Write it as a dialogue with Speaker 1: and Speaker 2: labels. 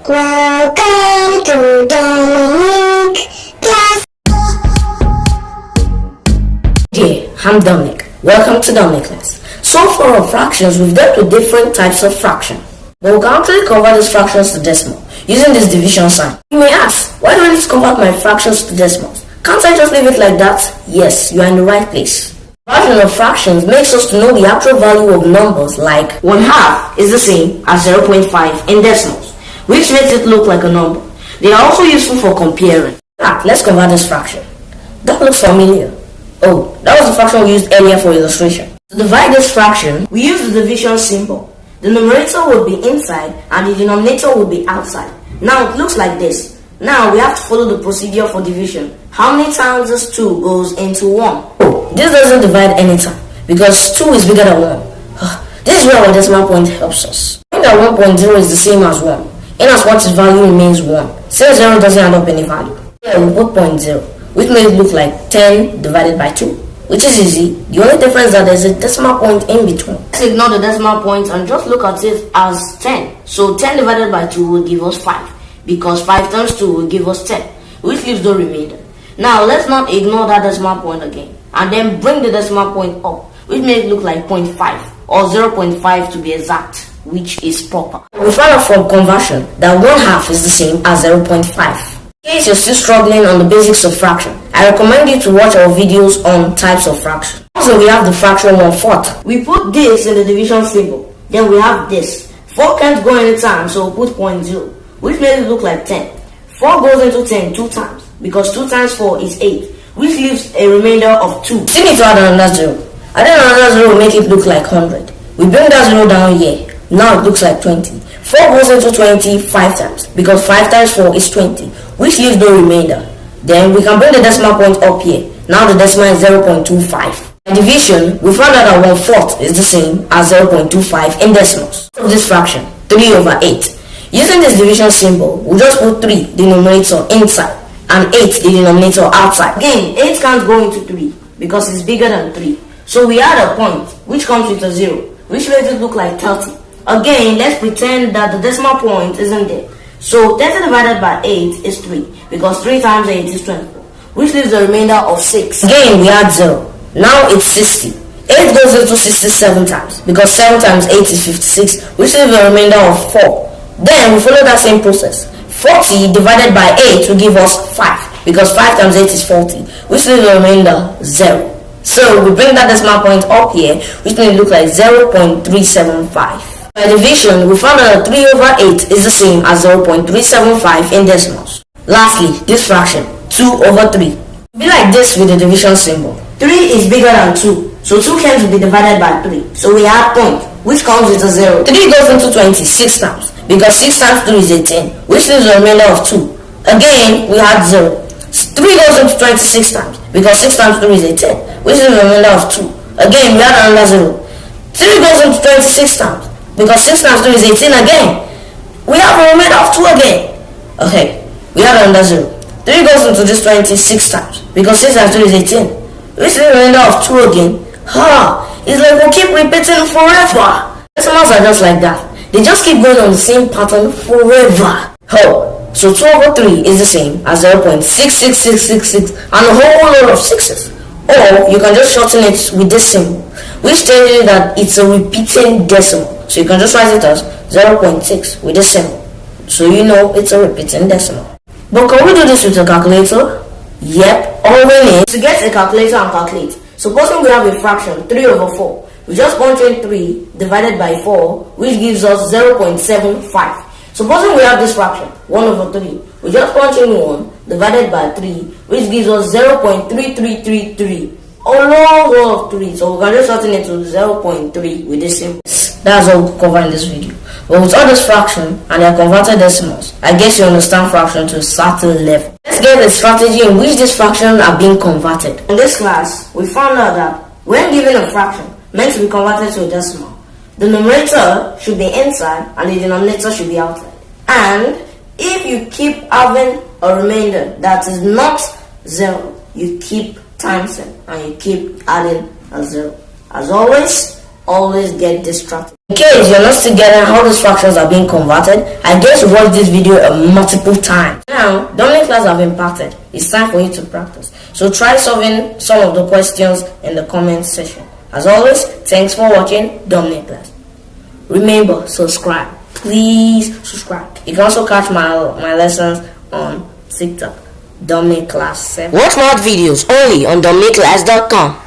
Speaker 1: Welcome to Dominic Class.
Speaker 2: Hey, I'm Dominic. Welcome to Dominic Class. So for our fractions, we've dealt with different types of fraction. But we can actually convert these fractions to decimal using this division sign. You may ask, why do I need to convert my fractions to decimals? Can't I just leave it like that? Yes, you are in the right place. Conversion of fractions makes us to know the actual value of numbers like 1/2 is the same as 0.5 in decimals, which makes it look like a number. They are also useful for comparing. Let's convert this fraction. That looks familiar. Oh, that was the fraction we used earlier for illustration. To divide this fraction, we use the division symbol. The numerator will be inside and the denominator will be outside. Now it looks like this. Now we have to follow the procedure for division. How many times this 2 goes into 1? Oh, this doesn't divide anytime because 2 is bigger than 1. This is where our decimal point helps us. I think that 1.0 is the same as 1, in as much its value remains 1. Since 0 doesn't add up any value. Here we put 0.0, which makes it look like 10 divided by 2, which is easy. The only difference is that there's a decimal point in between. Let's ignore the decimal point and just look at it as 10. So 10 divided by 2 will give us 5, because 5 times 2 will give us 10, which leaves the remainder. Now let's not ignore that decimal point again, and then bring the decimal point up, which makes it look like 0.5, or 0.5 to be exact, which is proper. We found out from conversion that 1/2 is the same as 0.5. In case you're still struggling on the basics of fraction, I recommend you to watch our videos on types of fraction. Also, we have the fraction 1/4. We put this in the division symbol. Then we have this. 4 can't go anytime, so we'll put 0.0, which makes it look like 10. 4 goes into 10 2 times, because 2 times 4 is 8, which leaves a remainder of 2. Still need to add another 0. Adding another 0 will make it look like 100. We bring that 0 down here. Now it looks like 20. 4 goes into 20 5 times, because 5 times 4 is 20, which leaves no remainder. Then we can bring the decimal point up here. Now the decimal is 0.25. By division, we found out that 1/4 is the same as 0.25 in decimals. Of this fraction, 3/8. Using this division symbol, we'll just put 3, the numerator, inside, and 8, the denominator, outside. Again, 8 can't go into 3, because it's bigger than 3. So we add a point, which comes with a 0, which makes it look like 30. Again, let's pretend that the decimal point isn't there. So 30 divided by 8 is 3, because 3 times 8 is 24, which leaves a remainder of 6. Again, we add 0. Now it's 60. 8 goes into 67 times, because 7 times 8 is 56, which leaves a remainder of 4. Then we follow that same process. 40 divided by 8 will give us 5, because 5 times 8 is 40, which leaves a remainder 0. So we bring that decimal point up here, which makes it look like 0.375. By division, we found out that 3/8 is the same as 0.375 in decimals. Lastly, this fraction, 2/3. Be like this with the division symbol. 3 is bigger than 2, so 2 can be divided by 3. So we add point, which comes with a 0. 3 goes into 20 6 times, because 6 times 3 is 18, which leaves a remainder of 2. Again, we add 0. 3 goes into 26 times, because 6 times 3 is 18, which leaves a remainder of 2. Again, we add another 0. 3 goes into 26 times, because 6 times 3 is 18 again. We have a remainder of 2 again. Okay, we add another 0. 3 goes into this 26 times, because 6 times 3 is 18, which is a remainder of 2 again. It's like we'll keep repeating forever. Decimals are just like that. They just keep going on the same pattern forever. So 2/3 is the same as 0.66666 and a whole lot of 6's. Or you can just shorten it with this symbol, which tells you that it's a repeating decimal. So you can just write it as 0.6 with this symbol. So you know it's a repeating decimal. But can we do this with a calculator? Yep, all we need to get a calculator and calculate. Supposing we have a fraction 3/4, we just punch in 3 divided by 4, which gives us 0.75. Supposing we have this fraction 1/3, we just punch in 1 divided by 3, which gives us 0.3333. A long row of 3, so we can just shorten it to 0.3 with this symbol. That's all we'll cover in this video. But with all this fraction and their converted decimals, I guess you understand fraction to a certain level. Let's get the strategy in which these fractions are being converted. In this class, we found out that when given a fraction meant to be converted to a decimal, the numerator should be inside and the denominator should be outside. And if you keep having a remainder that is not 0, you keep times it and you keep adding a 0. As always, always get distracted. In case you're not still getting how these fractions are being converted, I guess you watched this video multiple times. Now, Dominic Class have impacted. It's time for you to practice. So try solving some of the questions in the comment section. As always, thanks for watching Dominic Class. Remember, subscribe. Please subscribe. You can also catch my lessons on TikTok, Dominic Class 7.
Speaker 3: Watch more videos only on DominicClass.com.